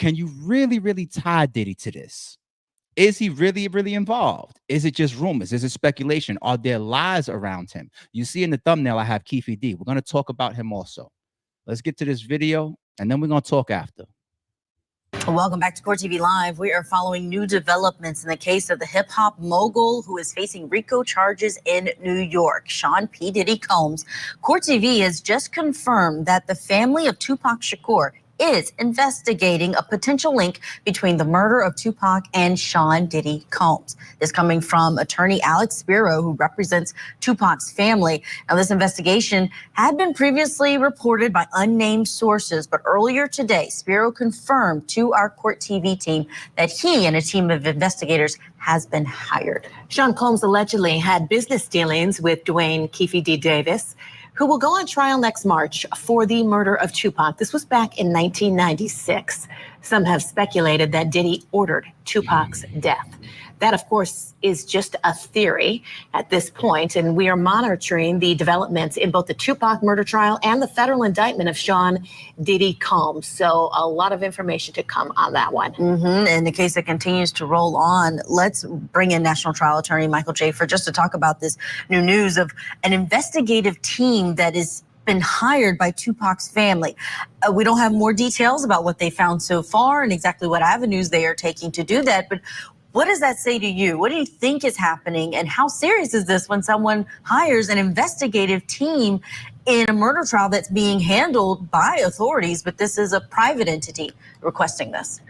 can you really, really tie Diddy to this? Is he really, really involved? Is it just rumors? Is it speculation? Are there lies around him? You see in the thumbnail, I have Keefe D. We're going to talk about him also. Let's get to this video, and then we're going to talk after. Welcome back to Court TV Live. We are following new developments in the case of the hip-hop mogul who is facing RICO charges in New York, Sean P. Diddy Combs. Court TV has just confirmed that the family of Tupac Shakur is investigating a potential link between the murder of Tupac and Sean Diddy Combs. This coming from attorney Alex Spiro, who represents Tupac's family. Now, this investigation had been previously reported by unnamed sources, but earlier today, Spiro confirmed to our Court TV team that he and a team of investigators has been hired. Sean Combs allegedly had business dealings with Dwayne Keefe D. Davis, who will go on trial next March for the murder of Tupac. This was back in 1996. Some have speculated that Diddy ordered Tupac's death. That, of course, is just a theory at this point, and we are monitoring the developments in both the Tupac murder trial and the federal indictment of Sean Diddy Combs. So a lot of information to come on that one. In the case that continues to roll on, let's bring in National Trial Attorney Michael Jafer just to talk about this new news of an investigative team that is been hired by Tupac's family. We don't have more details about what they found so far and exactly what avenues they are taking to do that, but what does that say to you? What do you think is happening, and how serious is this when someone hires an investigative team in a murder trial that's being handled by authorities, but this is a private entity requesting this?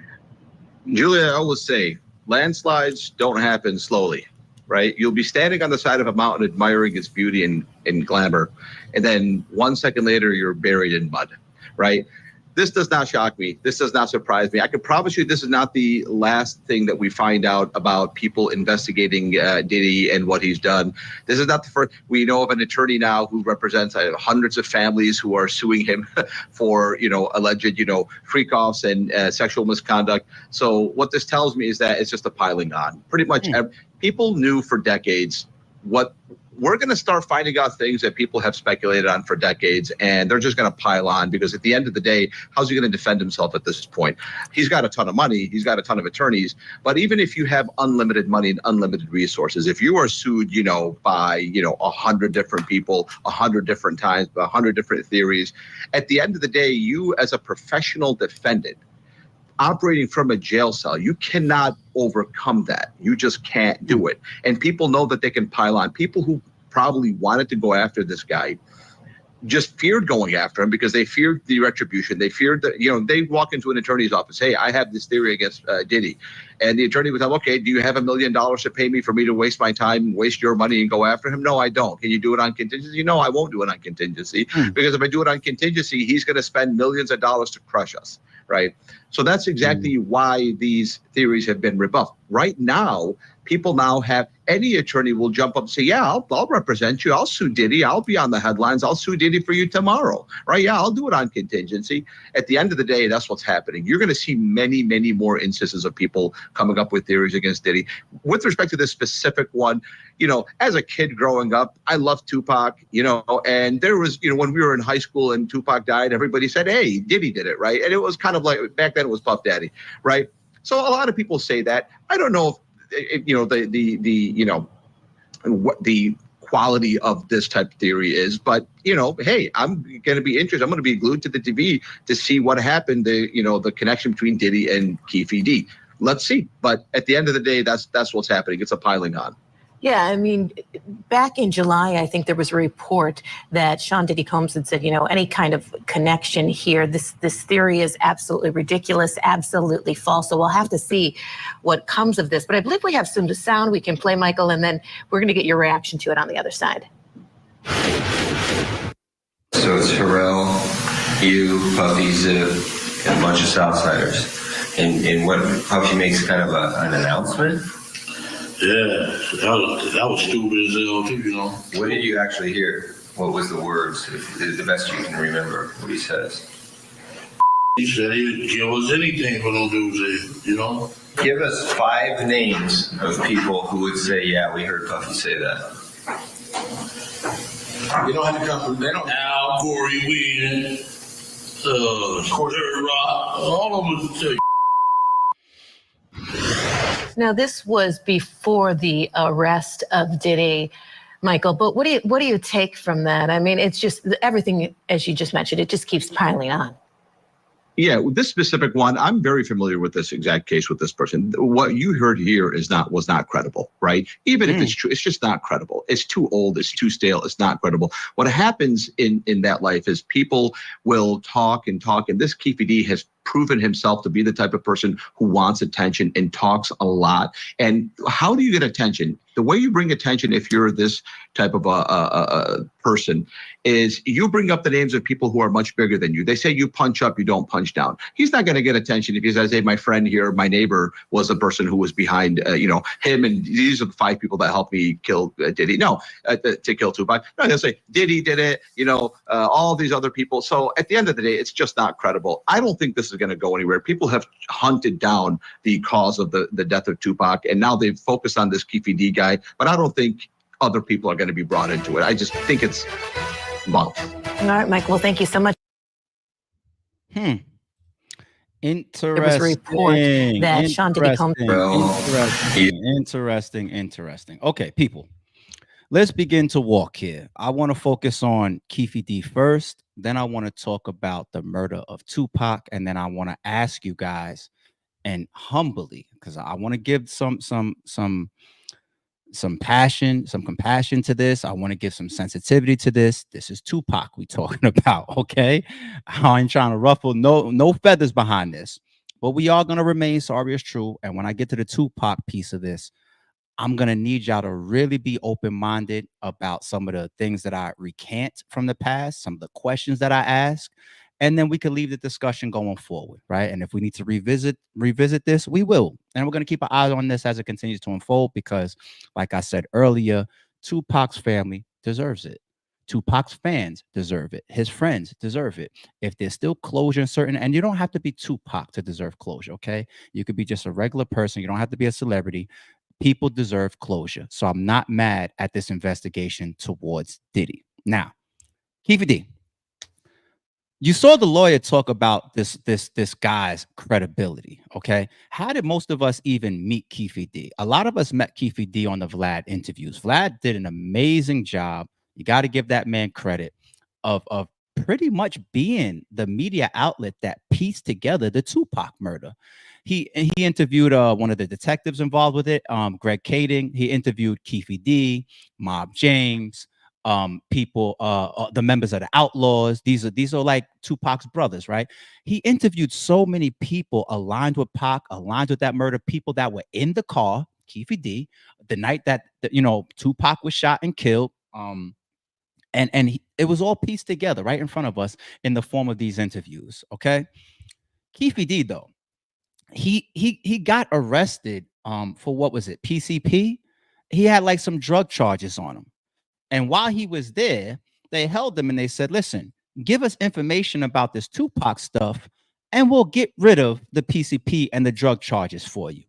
Julia, I always say, landslides don't happen slowly, right? You'll be standing on the side of a mountain admiring its beauty and glamour, and then 1 second later, you're buried in mud, right? This does not shock me. This does not surprise me. I can promise you this is not the last thing that we find out about people investigating Diddy and what he's done. This is not the first. We know of an attorney now who represents hundreds of families who are suing him for, alleged, freak-offs and sexual misconduct. So what this tells me is that it's just a piling on. Pretty much people knew for decades what we're going to start finding out things that people have speculated on for decades, and they're just going to pile on because at the end of the day, how's he going to defend himself at this point? He's got a ton of money. He's got a ton of attorneys. But even if you have unlimited money and unlimited resources, if you are sued, by, 100 different people, 100 different times, 100 different theories, at the end of the day, you as a professional defendant operating from a jail cell, you cannot overcome that. You just can't do it. And people know that they can pile on. People who probably wanted to go after this guy just feared going after him because they feared the retribution. They feared that, they walk into an attorney's office. Hey, I have this theory against Diddy. And the attorney would tell them, okay, do you have $1 million to pay me for me to waste my time, waste your money and go after him? No, I don't. Can you do it on contingency? No, I won't do it on contingency because if I do it on contingency, he's going to spend millions of dollars to crush us. Right. So that's exactly why these theories have been rebuffed. Right now, people now have any attorney will jump up and say, yeah, I'll represent you. I'll sue Diddy. I'll be on the headlines. I'll sue Diddy for you tomorrow. Right. Yeah, I'll do it on contingency. At the end of the day, that's what's happening. You're going to see many, many more instances of people coming up with theories against Diddy. With respect to this specific one, as a kid growing up, I loved Tupac, and there was, when we were in high school and Tupac died, everybody said, hey, Diddy did it. Right. And it was kind of like back then it was Puff Daddy. Right. So a lot of people say that. I don't know if, what the quality of this type of theory is, but hey, I'm going to be interested. I'm going to be glued to the TV to see what happened. The connection between Diddy and Keefe D. Let's see. But at the end of the day, that's what's happening. It's a piling on. Yeah, I mean, back in July, I think there was a report that Sean Diddy Combs had said, any kind of connection here, this theory is absolutely ridiculous, absolutely false. So we'll have to see what comes of this. But I believe we have some sound we can play, Michael, and then we're going to get your reaction to it on the other side. So it's Pharrell, you, Puffy, Zip, and a bunch of Southsiders. And what Puffy makes kind of an announcement. Yeah, that was stupid as hell too, What did you actually hear? What was the words? The best you can remember what he says. He said he'd give us anything for them dudes, Give us 5 names of people who would say, yeah, we heard Puffy say that. You don't have to come from, they don't. Al, Corey, Weed, Rock, all of them would say, Now, this was before the arrest of Diddy, Michael, but what do you take from that? I mean, it's just everything, as you just mentioned, it just keeps piling on. Yeah, this specific one, I'm very familiar with this exact case with this person. What you heard here was not credible, right? Even if it's true, it's just not credible. It's too old, it's too stale, it's not credible. What happens in that life is people will talk and talk, and this Keefe D has proven himself to be the type of person who wants attention and talks a lot. And how do you get attention? The way you bring attention, if you're this type of a person, is you bring up the names of people who are much bigger than you. They say you punch up, you don't punch down. He's not going to get attention if he says, hey, my friend here, my neighbor was a person who was behind, him, and these are the 5 people that helped me kill Diddy. No, to kill Tupac. No, they'll say Diddy did it, all these other people. So at the end of the day, it's just not credible. I don't think this is going to go anywhere. People have hunted down the cause of the death of Tupac, and now they've focused on this Keefe D guy, but I don't think other people are going to be brought into it. I just think it's bunk. All right, Mike. Well, thank you so much. Interesting. There was a report that Sean Diddy Combs. Interesting. Okay, people. Let's begin to walk here. I want to focus on Keefe D first. Then I want to talk about the murder of Tupac. And then I want to ask you guys, and humbly, because I want to give some passion, some compassion to this. I want to give some sensitivity to this. This is Tupac we talking about, okay? I ain't trying to ruffle no feathers behind this, but we are going to remain sorry is true. And when I get to the Tupac piece of this, I'm going to need y'all to really be open-minded about some of the things that I recant from the past, some of the questions that I ask, and then we can leave the discussion going forward, right? And if we need to revisit this, we will. And we're going to keep an eye on this as it continues to unfold because, like I said earlier, Tupac's family deserves it. Tupac's fans deserve it. His friends deserve it. If there's still closure in certain, and you don't have to be Tupac to deserve closure, okay? You could be just a regular person. You don't have to be a celebrity. People deserve closure. So I'm not mad at this investigation towards Diddy. Now, Keefe D, you saw the lawyer talk about this guy's credibility, okay? How did most of us even meet Keefe D? A lot of us met Keefe D on the Vlad interviews. Vlad did an amazing job. You got to give that man credit of pretty much being the media outlet that pieced together the Tupac murder. He interviewed one of the detectives involved with it, Greg Kading. He interviewed Keefe D, Mob James, people, the members of the Outlaws. These are like Tupac's brothers, right? He interviewed so many people aligned with Pac, aligned with that murder, people that were in the car, Keefe D, the night that Tupac was shot and killed. It was all pieced together right in front of us in the form of these interviews. Okay, Keefe D though, he got arrested for what was it, PCP? He had like some drug charges on him. And while he was there, they held him and they said, listen, give us information about this Tupac stuff and we'll get rid of the PCP and the drug charges for you.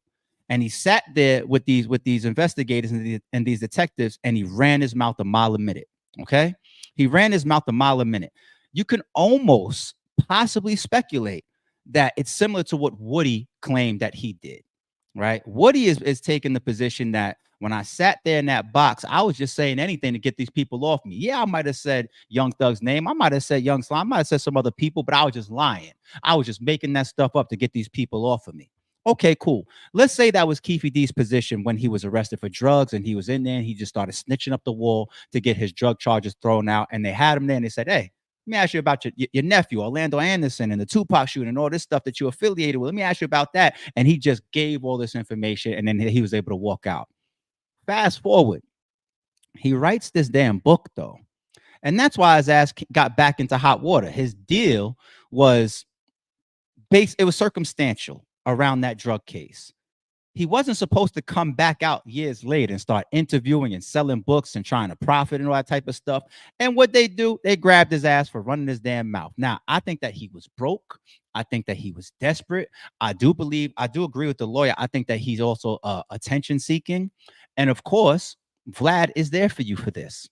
And he sat there with these investigators and these detectives, and he ran his mouth a mile a minute. Okay. He ran his mouth a mile a minute. You can almost possibly speculate that it's similar to what Woody claimed that he did, right? Woody is taking the position that when I sat there in that box, I was just saying anything to get these people off me. Yeah, I might have said Young Thug's name. I might have said Young Slime. I might have said some other people, but I was just lying. I was just making that stuff up to get these people off of me. Okay, cool. Let's say that was Keefe D's position when he was arrested for drugs and he was in there and he just started snitching up the wall to get his drug charges thrown out. And they had him there and they said, hey, let me ask you about your nephew, Orlando Anderson, and the Tupac shooting and all this stuff that you affiliated with. Let me ask you about that. And he just gave all this information and then he was able to walk out. Fast forward, he writes this damn book, though. And that's why his ass got back into hot water. His deal was it was circumstantial around that drug case. He wasn't supposed to come back out years later and start interviewing and selling books and trying to profit and all that type of stuff. And what they do, they grabbed his ass for running his damn mouth. Now, I think that he was broke. I think that he was desperate. I do agree with the lawyer. I think that he's also attention seeking. And of course, Vlad is there for you for this.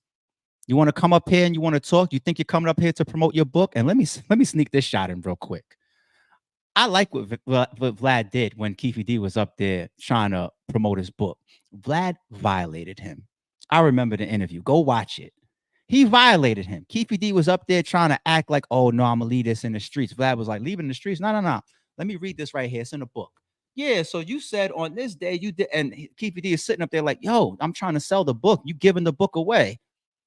You want to come up here and you want to talk? You think you're coming up here to promote your book? And let me sneak this shot in real quick. I like what Vlad did when Keefe D was up there trying to promote his book. Vlad violated him. I remember the interview. Go watch it. He violated him. Keefe D was up there trying to act like, oh no, I'm gonna leave this in the streets. Vlad was like, leaving the streets? No, no, no. Let me read this right here. It's in the book. Yeah, so you said on this day you did, and Keefe D is sitting up there like, yo, I'm trying to sell the book. You giving the book away.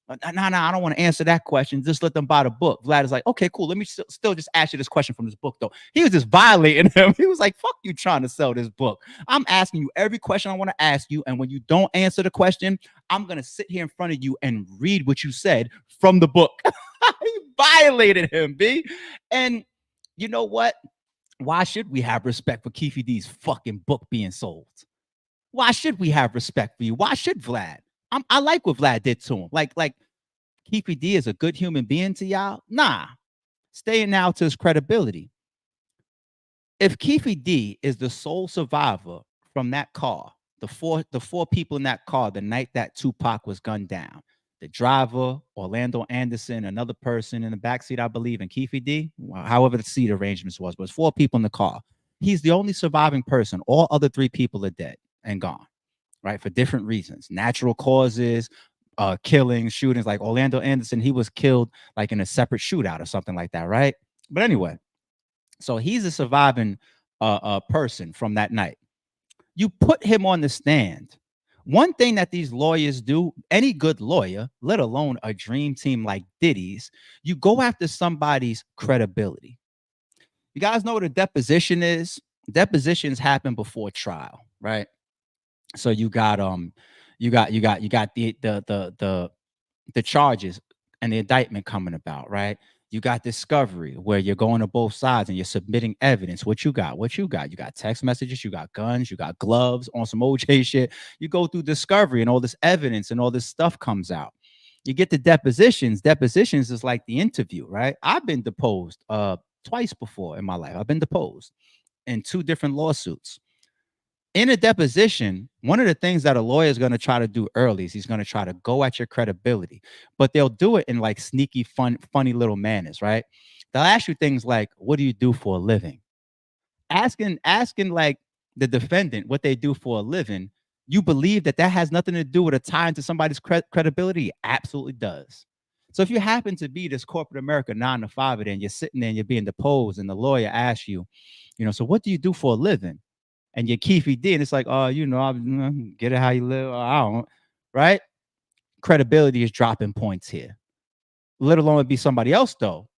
No, I don't want to answer that question. Just let them buy the book. Vlad is like, okay, cool. Let me still just ask you this question from this book, though. He was just violating him. He was like, fuck you trying to sell this book. I'm asking you every question I want to ask you. And when you don't answer the question, I'm going to sit here in front of you and read what you said from the book. He violated him, B. And you know what? Why should we have respect for Keefe D's fucking book being sold? Why should we have respect for you? Why should Vlad? I like what Vlad did to him. Like Keefe D is a good human being to y'all. Nah, staying now to his credibility. If Keefe D is the sole survivor from that car, the four people in that car the night that Tupac was gunned down, the driver, Orlando Anderson, another person in the backseat, I believe, and Keefe D, however the seat arrangements was, but it's 4 people in the car. He's the only surviving person. All other 3 people are dead and gone. Right, for different reasons, natural causes, killings, shootings. Like Orlando Anderson, he was killed like in a separate shootout or something like that, right? But anyway, so he's a surviving person from that night. You put him on the stand. One thing that these lawyers do, any good lawyer, let alone a dream team like Diddy's, you go after somebody's credibility. You guys know what a deposition is? Depositions happen before trial, right? So you got the charges and the indictment coming about, right? You got discovery where you're going to both sides and you're submitting evidence. What you got? You got text messages, you got guns, you got gloves on some OJ shit. You go through discovery and all this evidence and all this stuff comes out. You get the depositions. Depositions is like the interview, right? I've been deposed twice before in my life. I've been deposed in 2 different lawsuits. In a deposition, one of the things that a lawyer is going to try to do early is he's going to try to go at your credibility, but they'll do it in like sneaky, funny little manners, right? They'll ask you things like, what do you do for a living? Asking like the defendant what they do for a living, you believe that has nothing to do with a tie into somebody's credibility? It absolutely does. So if you happen to be this corporate America 9 to 5, and you're sitting there and you're being deposed and the lawyer asks you, so what do you do for a living? And your Keefe D, and it's like, oh, I get it how you live. I don't, right? Credibility is dropping points here. Let alone it be somebody else, though.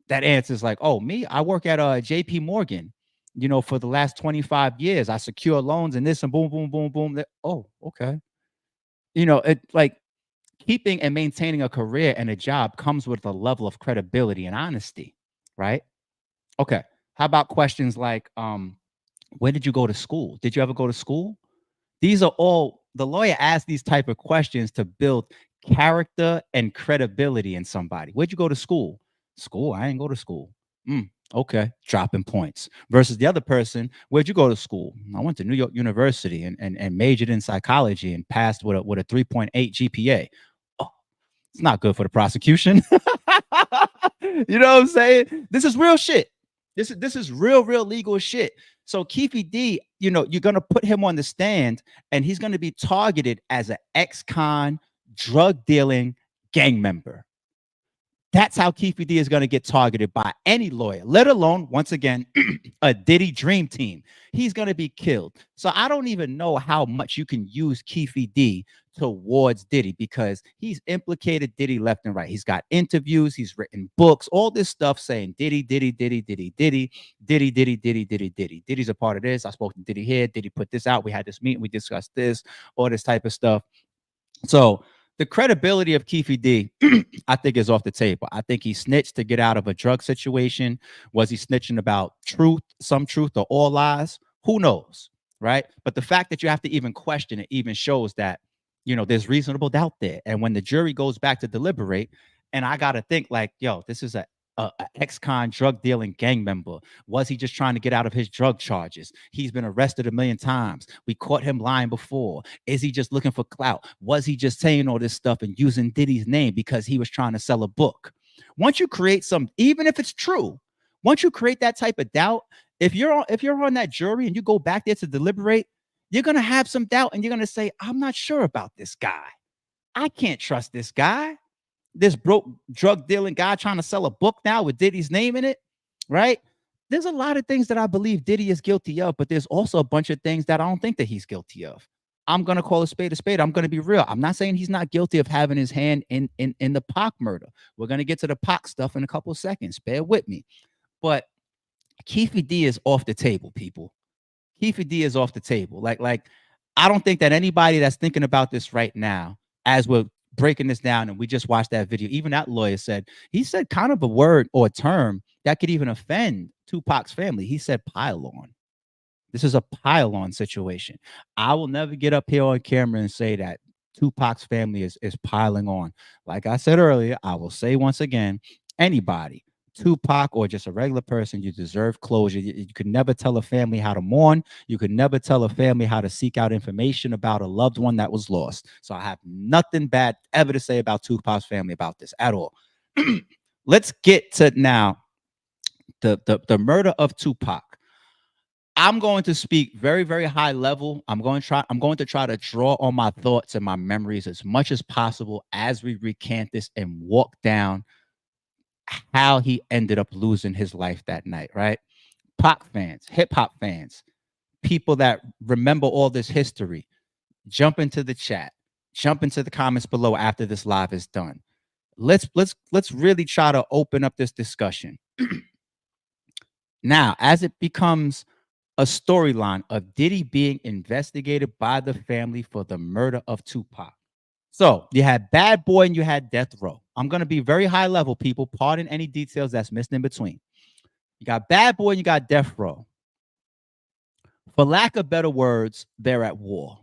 That answers like, oh, me, I work at JP Morgan, for the last 25 years. I secure loans and this and boom, boom, boom, boom. Oh, okay. It like keeping and maintaining a career and a job comes with a level of credibility and honesty, right? Okay. How about questions like, where did you go to school? Did you ever go to school? These are all, the lawyer asks these type of questions to build character and credibility in somebody. Where'd you go to school? School? I didn't go to school. Okay, dropping points. Versus the other person, where'd you go to school? I went to New York University and majored in psychology and passed with a 3.8 GPA. Oh, it's not good for the prosecution. You know what I'm saying? This is real shit. This is real legal shit. So Keefe D, you're going to put him on the stand and he's going to be targeted as an ex-con, drug dealing gang member. That's how Keefe D is going to get targeted by any lawyer, let alone, once again, a Diddy dream team. He's going to be killed. So I don't even know how much you can use Keefe D towards Diddy because he's implicated Diddy left and right. He's got interviews. He's written books, all this stuff saying Diddy, Diddy, Diddy, Diddy, Diddy, Diddy, Diddy, Diddy, Diddy, Diddy. Diddy's a part of this. I spoke to Diddy here. Diddy put this out. We had this meeting. We discussed this, all this type of stuff. So the credibility of Keefe D, I think, is off the table. I think he snitched to get out of a drug situation. Was he snitching about truth, some truth, or all lies? Who knows, right? But the fact that you have to even question it even shows that, there's reasonable doubt there. And when the jury goes back to deliberate, and I got to think like, yo, this is a ex-con drug dealing gang member. Was he just trying to get out of his drug charges? He's been arrested 1 million times. We caught him lying before. Is he just looking for clout? Was he just saying all this stuff and using Diddy's name because he was trying to sell a book? Once you create some, even if it's true, Once you create that type of doubt, if you're on that jury and you go back there to deliberate, you're gonna have some doubt and you're gonna say, I'm not sure about this guy. I can't trust this guy. This broke drug dealing guy trying to sell a book now with Diddy's name in it, right? There's a lot of things that I believe Diddy is guilty of, but there's also a bunch of things that I don't think that he's guilty of. I'm gonna call a spade a spade. I'm gonna be real. I'm not saying he's not guilty of having his hand in the Pac murder. We're gonna get to the Pac stuff in a couple of seconds. Bear with me. But Keefe D is off the table, people. Keefe D is off the table. Like I don't think that anybody that's thinking about this right now, as we're breaking this down, and we just watched that video, even that lawyer said, he said kind of a word or a term that could even offend Tupac's family. He said pile-on. This is a pile-on situation. I will never get up here on camera and say that Tupac's family is piling on. Like I said earlier, I will say once again, anybody, Tupac or just a regular person, you deserve closure. You could never tell a family how to mourn. You could never tell a family how to seek out information about a loved one that was lost. So I have nothing bad ever to say about Tupac's family about this at all. Let's get to now the murder of Tupac. I'm going to speak very, very high level. I'm going to try to draw on my thoughts and my memories as much as possible as we recant this and walk down how he ended up losing his life that night, right? Pac fans, hip hop fans, people that remember all this history, jump into the chat, jump into the comments below after this live is done. Let's really try to open up this discussion. Now, as it becomes a storyline of Diddy being investigated by the family for the murder of Tupac. So you had Bad Boy and you had Death Row. I'm going to be very high level, people. Pardon any details that's missed in between. You got Bad Boy and you got Death Row. For lack of better words, they're at war.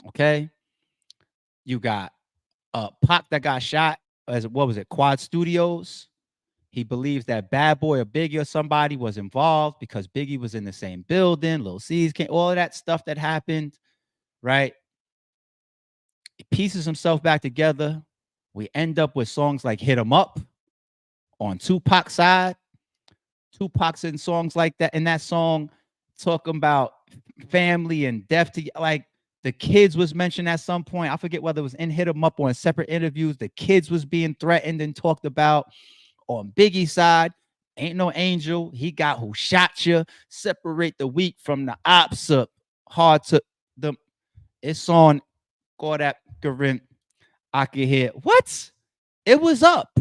Okay? You got Pac that got shot as, what was it, Quad Studios. He believes that Bad Boy or Biggie or somebody was involved because Biggie was in the same building. Lil C's came, all of that stuff that happened, right? He pieces himself back together. We end up with songs like Hit 'Em Up on Tupac's side. Tupac's in songs like that. In that song, talking about family and death to, like, the kids was mentioned at some point. I forget whether it was in Hit 'Em Up or in separate interviews. The kids was being threatened and talked about. On Biggie's side, Ain't No Angel. He got Who Shot You. Separate the weak from the ops up. Hard to the. It's on. Go that Garin. I can hear what? It was up.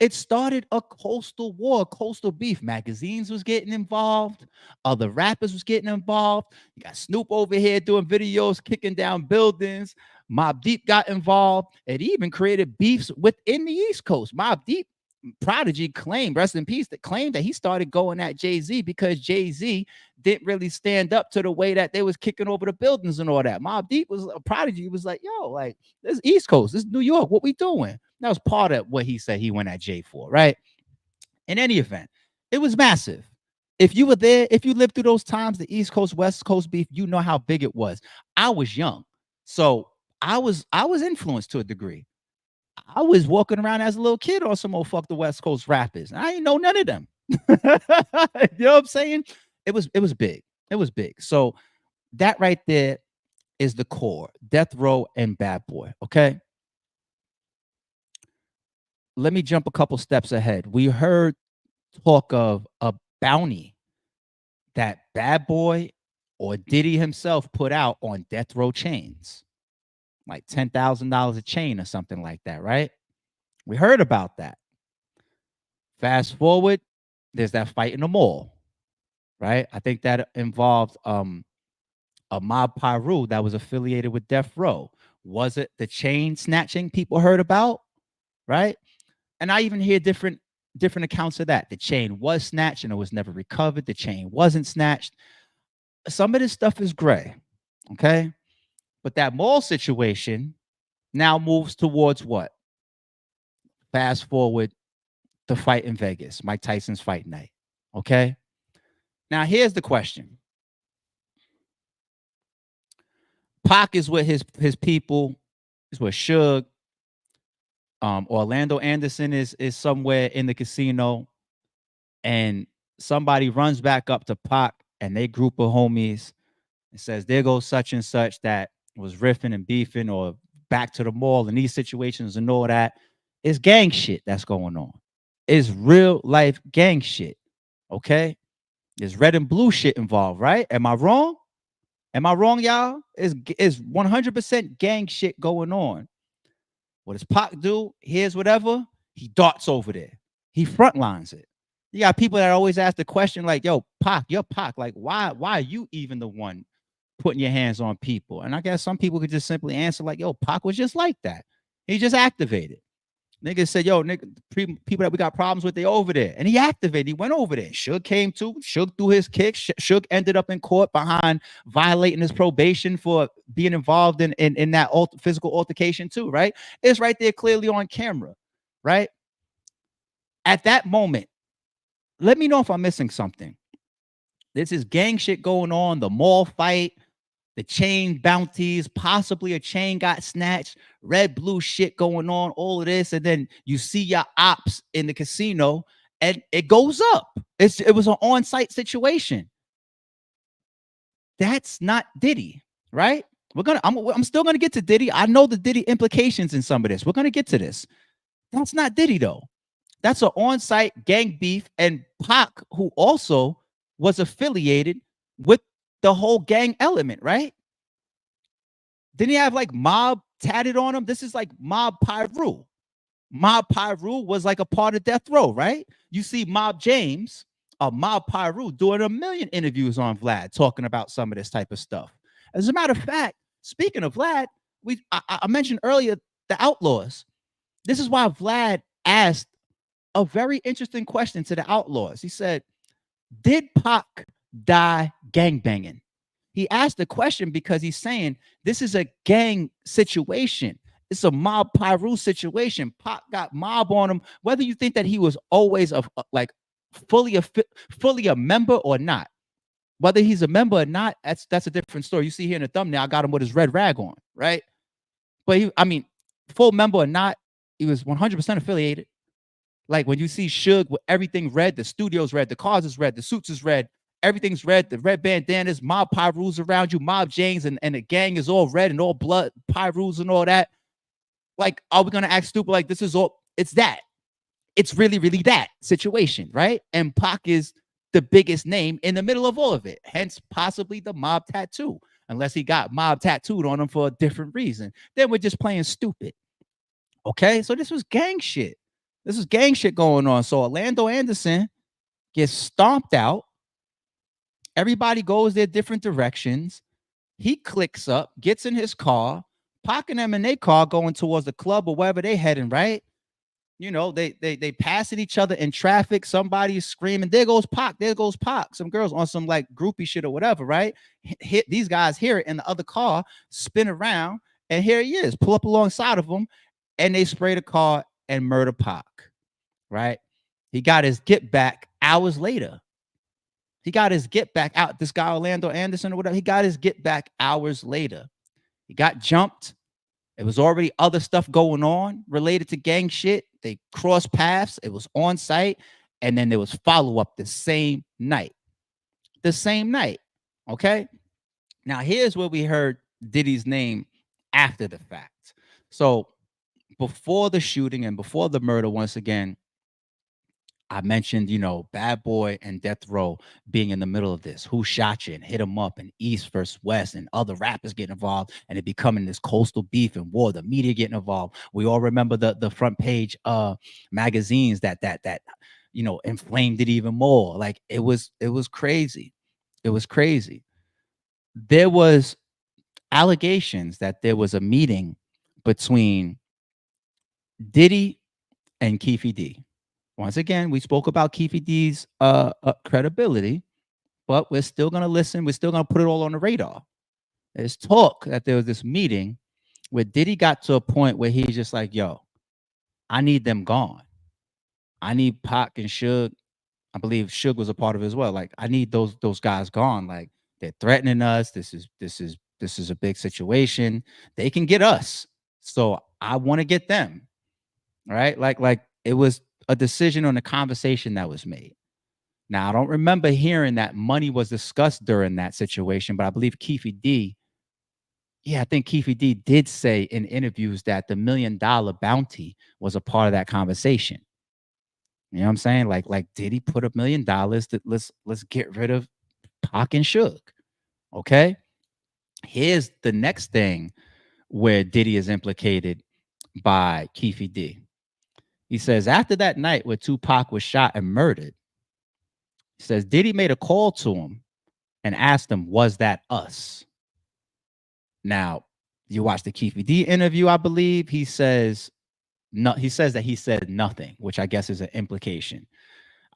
It started a coastal war, coastal beef. Magazines was getting involved. Other rappers was getting involved. You got Snoop over here doing videos, kicking down buildings. Mobb Deep got involved. It even created beefs within the East Coast. Mobb Deep, Prodigy claimed, rest in peace, that claimed that he started going at Jay-Z because Jay-Z didn't really stand up to the way that they was kicking over the buildings and all that. Mobb Deep was, Prodigy was like, yo, like, this is East Coast, this is New York, what we doing? That was part of what he said he went at Jay for, right? In any event, it was massive. If you were there, if you lived through those times, the East Coast, West Coast beef, you know how big it was. I was young, so I was influenced to a degree. I was walking around as a little kid on some old fuck the West Coast rappers. I ain't know none of them. You know what I'm saying? It was big. It was big. So that right there is the core. Death Row and Bad Boy. Okay. Let me jump a couple steps ahead. We heard talk of a bounty that Bad Boy or Diddy himself put out on Death Row chains, like $10,000 a chain or something like that, right? We heard about that. Fast forward, there's that fight in the mall, right? I think that involved a Mob Piru that was affiliated with Death Row. Was it the chain snatching people heard about, right? And I even hear different accounts of that. The chain was snatched and it was never recovered. The chain wasn't snatched. Some of this stuff is gray, okay? But that mall situation now moves towards what? Fast forward, the fight in Vegas, Mike Tyson's fight night, okay? Now, here's the question. Pac is with his people, is with Suge. Orlando Anderson is somewhere in the casino. and somebody runs back up to Pac and they group of homies and says, there goes such and such that was riffing and beefing or back to the mall in these situations and all that. It's gang shit that's going on. It's real life gang shit. Okay. There's red and blue shit involved, right? Am I wrong? Am I wrong, y'all? It's 100% gang shit going on. What does Pac do? Here's whatever. He darts over there. He frontlines it. You got people that always ask the question like, yo, Pac, you're Pac. Like, why are you even the one putting your hands on people? And I guess some people could just simply answer like, yo, Pac was just like that. He just activated. Niggas said, yo, nigga, people that we got problems with, they over there. And he activated. He went over there. Suge came too. Suge threw his kick. Suge ended up in court behind violating his probation for being involved in that physical altercation too, right? It's right there clearly on camera, right? At that moment, let me know if I'm missing something. This is gang shit going on, the mall fight, the chain bounties, possibly a chain got snatched, red blue shit going on, all of this. And then you see your ops in the casino and it goes up. It was an on-site situation. That's not Diddy, right? I'm still gonna get to Diddy. I know the Diddy implications in some of this. We're gonna get to this. That's not Diddy though. That's an on-site gang beef, and Pac, who also was affiliated with the whole gang element, right? Didn't he have like Mob tatted on him? This is like Mob Pyru. Mob Pyru was like a part of Death Row, right? You see Mob James, Mob Pyru, doing a million interviews on Vlad, talking about some of this type of stuff. As a matter of fact, speaking of Vlad, I mentioned earlier the Outlaws. This is why Vlad asked a very interesting question to the Outlaws. He said, did Pac die gangbanging? He asked the question because he's saying this is a gang situation. It's a Mob Pyru situation. Pac got mob on him. Whether you think that he was always fully a member or not, whether he's a member or not, that's a different story. You see here in the thumbnail, I got him with his red rag on, right? But full member or not, he was 100% affiliated. Like when you see Suge with everything red, the studio's red, the cars is red, the suits is red, everything's red, the red bandanas, Mob Pyru's around you, Mob James, and the gang is all red and all blood, Pyru's and all that. Like, are we gonna act stupid? Like, this is all, it's that. It's really, really that situation, right? And Pac is the biggest name in the middle of all of it. Hence, possibly the mob tattoo. Unless he got mob tattooed on him for a different reason. Then we're just playing stupid. Okay, so this was gang shit. This is gang shit going on. So Orlando Anderson gets stomped out. Everybody goes their different directions. He clicks up, gets in his car, Pac and them in their car going towards the club or wherever they heading, right? You know, they passing each other in traffic. Somebody's screaming, there goes Pac, there goes Pac. Some girls on some like groupie shit or whatever, right? These guys hear it in the other car, spin around, and here he is, pull up alongside of them, and they spray the car and murder Pac, right? He got his get back hours later. He got his get back out. This guy, Orlando Anderson or whatever, he got his get back hours later. He got jumped. It was already other stuff going on related to gang shit. They crossed paths. It was on site. And then there was follow-up the same night. The same night. Okay? Now, here's where we heard Diddy's name after the fact. So before the shooting and before the murder, once again, I mentioned, you know, Bad Boy and Death Row being in the middle of this. Who shot you and hit him up, and East versus West, and other rappers getting involved, and it becoming this coastal beef and war. The media getting involved. We all remember the front page magazines that you know inflamed it even more. Like it was crazy. It was crazy. There was allegations that there was a meeting between Diddy and Keefe D. Once again, we spoke about Keefe D's credibility, but we're still going to listen. We're still going to put it all on the radar. There's talk that there was this meeting where Diddy got to a point where he's just like, yo, I need them gone. I need Pac and Suge. I believe Suge was a part of it as well. Like, I need those guys gone. Like, they're threatening us. This is a big situation. They can get us. So I want to get them. Right? Like it was a decision on a conversation that was made. Now, I don't remember hearing that money was discussed during that situation, but I believe Keefe D, yeah, I think Keefe D did say in interviews that the $1 million bounty was a part of that conversation. You know what I'm saying? Like did he put $1 million that let's get rid of Pac and Suge? Okay. Here's the next thing where Diddy is implicated by Keefe D. He says after that night where Tupac was shot and murdered, he says Diddy made a call to him and asked him, "Was that us?" Now, you watch the Keefe D interview, I believe. He says no. He says that he said nothing, which I guess is an implication.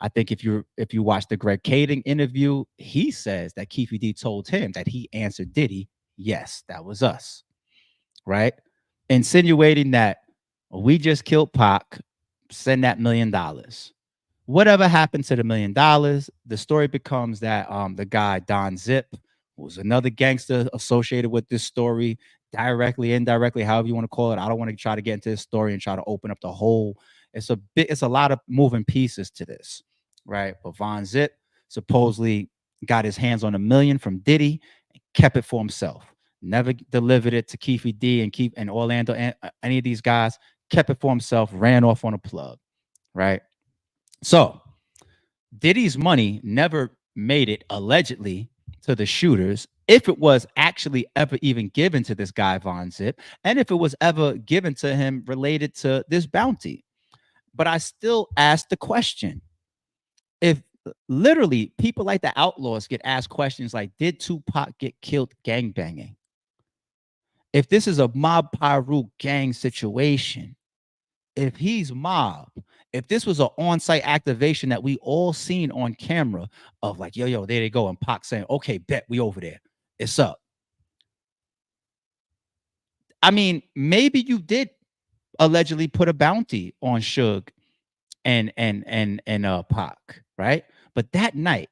I think if you watch the Greg Kading interview, he says that Keefe D told him that he answered Diddy, "Yes, that was us," right? Insinuating that we just killed Pac, send that $1 million. Whatever happened to the $1 million, the story becomes that the guy Don Zip, who's another gangster associated with this story, directly, indirectly, however you want to call it. I don't want to try to get into this story and try to open up the whole. It's a lot of moving pieces to this, right? But Von Zip supposedly got his hands on $1 million from Diddy and kept it for himself. Never delivered it to Keefe D and Orlando and any of these guys. Kept it for himself. Ran off on a plug, right? So Diddy's money never made it allegedly to the shooters, if it was actually ever even given to this guy Von Zip, and if it was ever given to him related to this bounty. But I still ask the question, if literally people like the Outlaws get asked questions like, did Tupac get killed gangbanging? If this is a Mob Piru gang situation, if he's Mob, if this was an on-site activation that we all seen on camera of like, yo, there they go, and Pac saying, okay, bet we over there, it's up. I mean, maybe you did allegedly put a bounty on Suge and Pac, right? But that night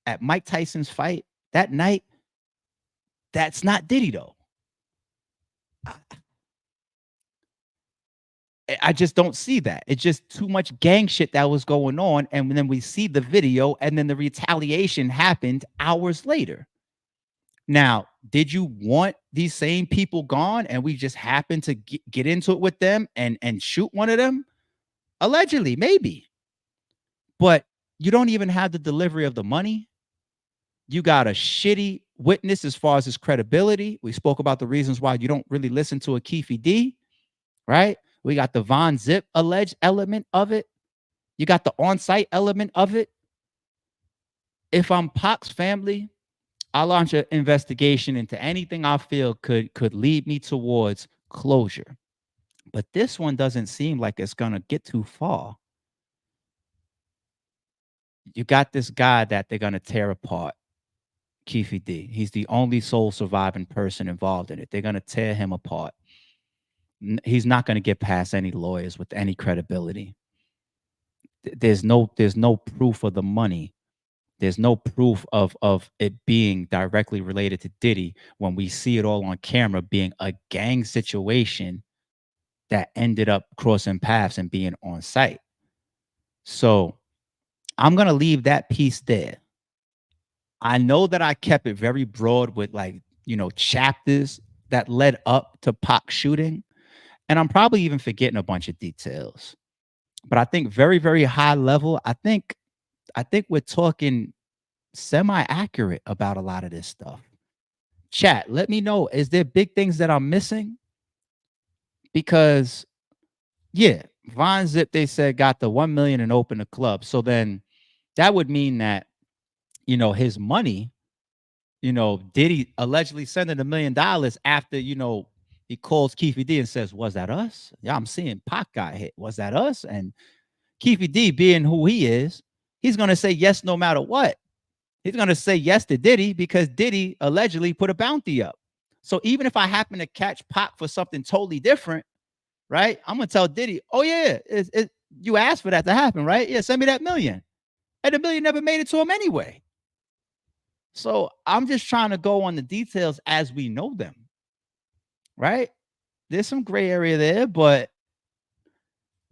at Mike Tyson's fight, that night, that's not Diddy though. I just don't see that. It's just too much gang shit that was going on. And then we see the video, and then the retaliation happened hours later. Now, did you want these same people gone and we just happened to get into it with them and shoot one of them? Allegedly, maybe. But you don't even have the delivery of the money. You got a shitty witness as far as his credibility. We spoke about the reasons why you don't really listen to a Keefe D, right? We got the Von Zip alleged element of it. You got the on-site element of it. If I'm Pac's family, I'll launch an investigation into anything I feel could lead me towards closure. But this one doesn't seem like it's gonna get too far. You got this guy that they're gonna tear apart, Keefe D. He's the only sole surviving person involved in it. They're gonna tear him apart. He's not going to get past any lawyers with any credibility. There's no proof of the money. There's no proof of it being directly related to Diddy when we see it all on camera being a gang situation that ended up crossing paths and being on site. So I'm going to leave that piece there. I know that I kept it very broad with chapters that led up to Pac shooting. And I'm probably even forgetting a bunch of details. But I think very, very high level, I think we're talking semi-accurate about a lot of this stuff. Chat, let me know, is there big things that I'm missing? Because, yeah, Von Zip, they said, got the 1 million and opened the club. So then that would mean that, his money, Diddy allegedly sending $1 million after, he calls Keefe D and says, was that us? Yeah, I'm seeing Pac got hit. Was that us? And Keefe D, being who he is, he's going to say yes no matter what. He's going to say yes to Diddy because Diddy allegedly put a bounty up. So even if I happen to catch Pac for something totally different, right, I'm going to tell Diddy, oh, yeah, you asked for that to happen, right? Yeah, send me that $1 million. And the $1 million never made it to him anyway. So I'm just trying to go on the details as we know them. Right? There's some gray area there, but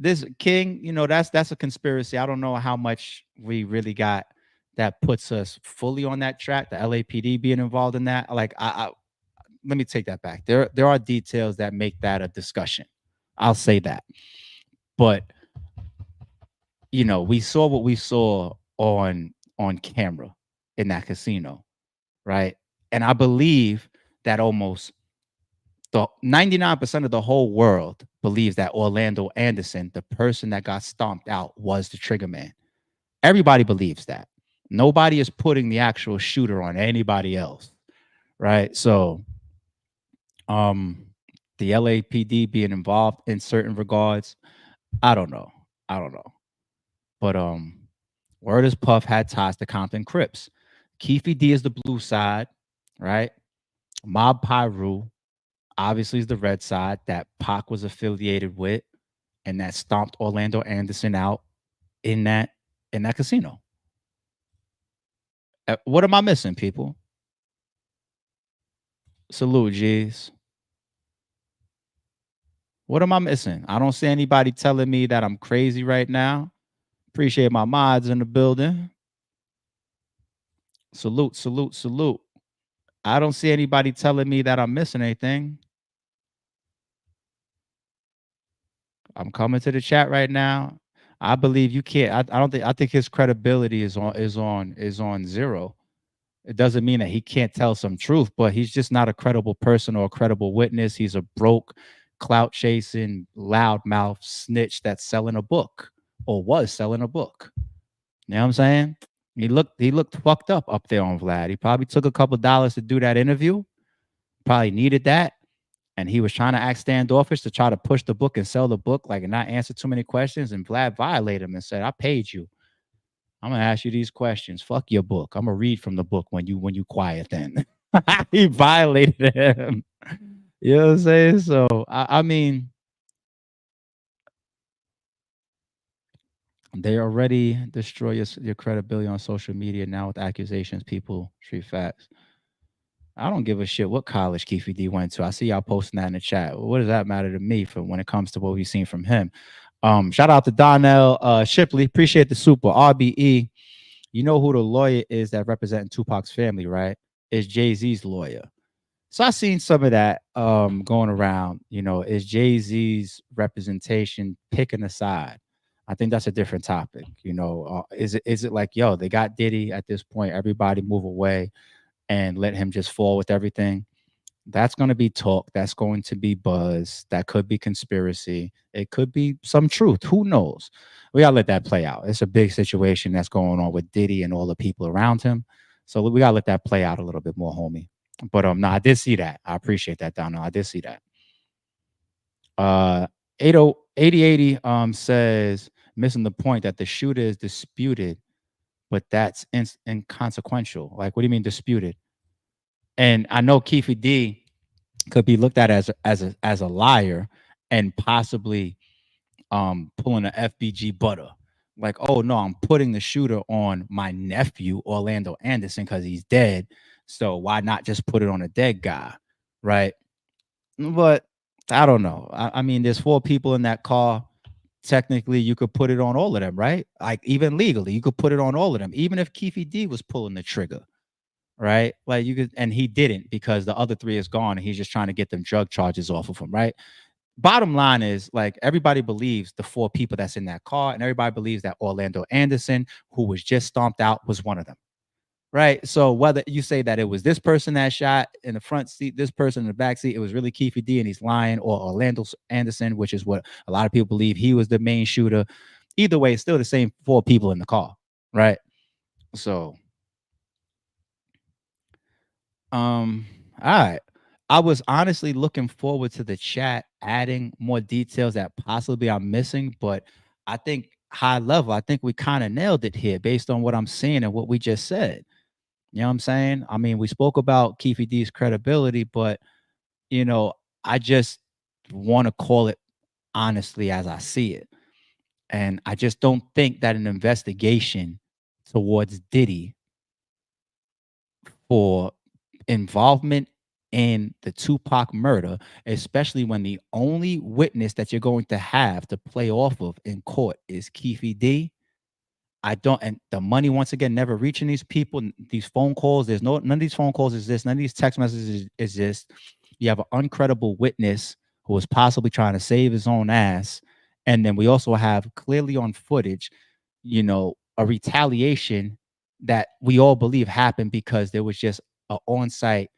this King, that's a conspiracy. I don't know how much we really got that puts us fully on that track. The LAPD being involved in that, like I let me take that back. There are details that make that a discussion. I'll say that, but we saw what we saw on camera in that casino, right? And I believe that almost the 99% of the whole world believes that Orlando Anderson, the person that got stomped out, was the trigger man. Everybody believes that. Nobody is putting the actual shooter on anybody else, right? So, um, the LAPD being involved in certain regards, I don't know. I don't know. But word is Puff had ties to Compton Crips. Keefe D is the blue side, right? Mob Pyru obviously is the red side that Pac was affiliated with and that stomped Orlando Anderson out in that casino. What am I missing, people? Salute, G's. What am I missing? I don't see anybody telling me that I'm crazy right now. Appreciate my mods in the building. Salute, salute, salute. I don't see anybody telling me that I'm missing anything. I'm coming to the chat right now. I believe you can't. I think his credibility is on zero. It doesn't mean that he can't tell some truth, but he's just not a credible person or a credible witness. He's a broke, clout chasing, loudmouth snitch that's selling a book or was selling a book. You know what I'm saying? He looked fucked up there on Vlad. He probably took a couple dollars to do that interview. Probably needed that. And he was trying to act standoffish to try to push the book and sell the book, like, and not answer too many questions. And Vlad violated him and said, I paid you. I'm gonna ask you these questions. Fuck your book. I'm gonna read from the book when you quiet then. He violated him. You know what I'm saying? So I mean, they already destroy your credibility on social media now with accusations, people, street facts. I don't give a shit what college Keefe D went to. I see y'all posting that in the chat. What does that matter to me for when it comes to what we've seen from him? Shout out to Donnell Shipley. Appreciate the super RBE. You know who the lawyer is that representing Tupac's family, right? It's Jay-Z's lawyer. So I seen some of that going around. Is Jay-Z's representation picking a side? I think that's a different topic. Is it like, yo, they got Diddy at this point, everybody move away and let him just fall with everything? That's going to be talk. That's going to be buzz. That could be conspiracy. It could be some truth. Who knows? We got to let that play out. It's a big situation that's going on with Diddy and all the people around him. So we got to let that play out a little bit more, homie. But no, I did see that. I appreciate that, Donald. I did see that. 8080 says, missing the point that the shooter is disputed, but that's inconsequential. Like, what do you mean disputed? And I know Keefe D could be looked at as a liar and possibly pulling an FBG butter. Like, oh no, I'm putting the shooter on my nephew Orlando Anderson because he's dead. So why not just put it on a dead guy, right? But I don't know. I mean, there's 4 people in that car. Technically, you could put it on all of them, right? Like, even legally, you could put it on all of them, even if Keefe D was pulling the trigger. Right? Like, you could, and he didn't, because the other 3 is gone and he's just trying to get them drug charges off of him, right? Bottom line is, like, everybody believes the 4 people that's in that car, and everybody believes that Orlando Anderson, who was just stomped out, was one of them. Right? So whether you say that it was this person that shot in the front seat, this person in the back seat, it was really Keefe D and he's lying, or Orlando Anderson, which is what a lot of people believe, he was the main shooter. Either way, it's still the same 4 people in the car, right? So all right. I was honestly looking forward to the chat adding more details that possibly I'm missing, but I think high level, I think we kind of nailed it here based on what I'm seeing and what we just said. You know what I'm saying? I mean, we spoke about Keefe D's credibility, but I just want to call it honestly as I see it. And I just don't think that an investigation towards Diddy for involvement in the Tupac murder, especially when the only witness that you're going to have to play off of in court is Keefe D, I don't, and the money once again never reaching these people. These phone calls, none of these phone calls exist. None of these text messages exist. You have an uncredible witness who was possibly trying to save his own ass, and then we also have clearly on footage, a retaliation that we all believe happened because there was just an on-site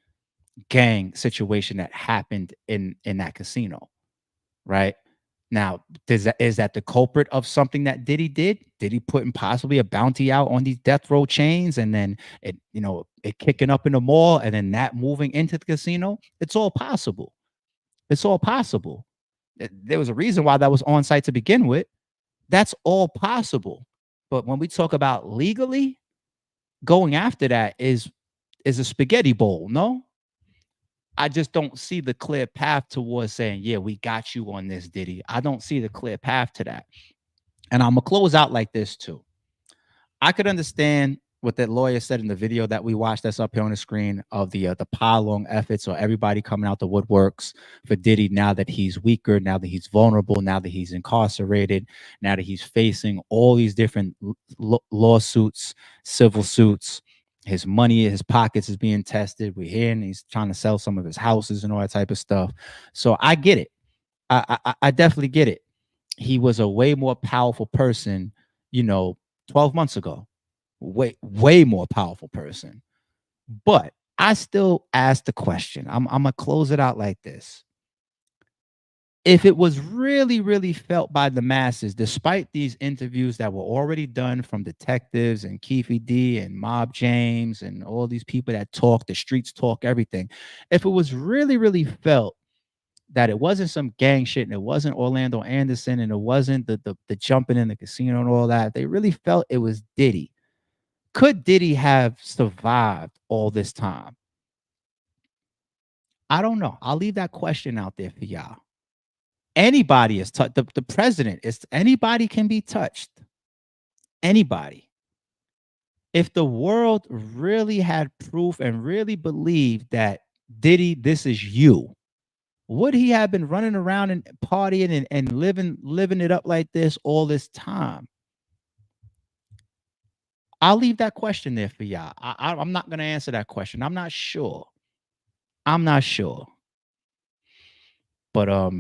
gang situation that happened in that casino, right? Now, is that the culprit of something that Diddy did? Did he putting possibly a bounty out on these death row chains, and then it kicking up in the mall, and then that moving into the casino? It's all possible. It's all possible. There was a reason why that was on site to begin with. That's all possible. But when we talk about legally, going after that is a spaghetti bowl. No, I just don't see the clear path towards saying, yeah, we got you on this, Diddy. I don't see the clear path to that. And I'm gonna close out like this too. I could understand what that lawyer said in the video that we watched that's up here on the screen of the pile-on efforts, or everybody coming out the woodworks for Diddy now that he's weaker, now that he's vulnerable, now that he's incarcerated, now that he's facing all these different lawsuits, civil suits. His money, his pockets is being tested. We're hearing he's trying to sell some of his houses and all that type of stuff. So I get it. I definitely get it. He was a way more powerful person, 12 months ago. Way more powerful person. But I still ask the question. I'm gonna close it out like this. If it was really, really felt by the masses, despite these interviews that were already done from detectives and Keefe D and Mob James and all these people that talk, the streets talk, everything. If it was really, really felt that it wasn't some gang shit, and it wasn't Orlando Anderson, and it wasn't the jumping in the casino and all that, they really felt it was Diddy. Could Diddy have survived all this time? I don't know. I'll leave that question out there for y'all. Anybody is touched. The president is, anybody can be touched. Anybody. If the world really had proof and really believed that Diddy, this is you, would he have been running around and partying and living it up like this all this time? I'll leave that question there for y'all. I'm not going to answer that question. I'm not sure. But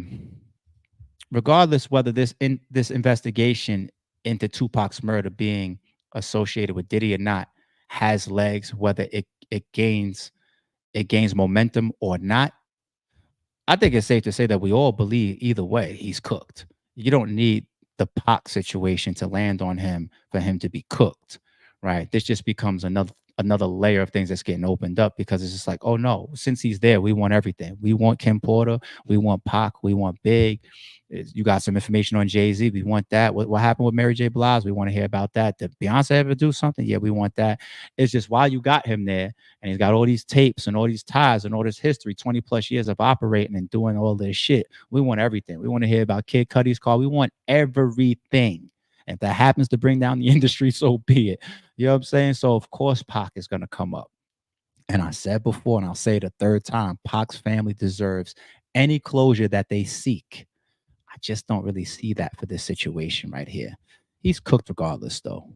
regardless whether this investigation into Tupac's murder being associated with Diddy or not has legs, whether it gains momentum or not, I think it's safe to say that we all believe either way he's cooked. You don't need the Pac situation to land on him for him to be cooked, right? This just becomes another layer of things that's getting opened up, because it's just like, oh no, since he's there, we want everything. We want Kim Porter, we want Pac, we want Big. You got some information on Jay-Z, we want that. What happened with Mary J. Blige? We want to hear about that. Did Beyonce ever do something? Yeah, we want that. It's just, while you got him there and he's got all these tapes and all these ties and all this history, 20 plus years of operating and doing all this shit, we want everything. We want to hear about Kid Cudi's car. We want everything. If that happens to bring down the industry, so be it. You know what I'm saying? So of course Pac is going to come up. And I said before, and I'll say it a third time, Pac's family deserves any closure that they seek. I just don't really see that for this situation right here. He's cooked regardless, though.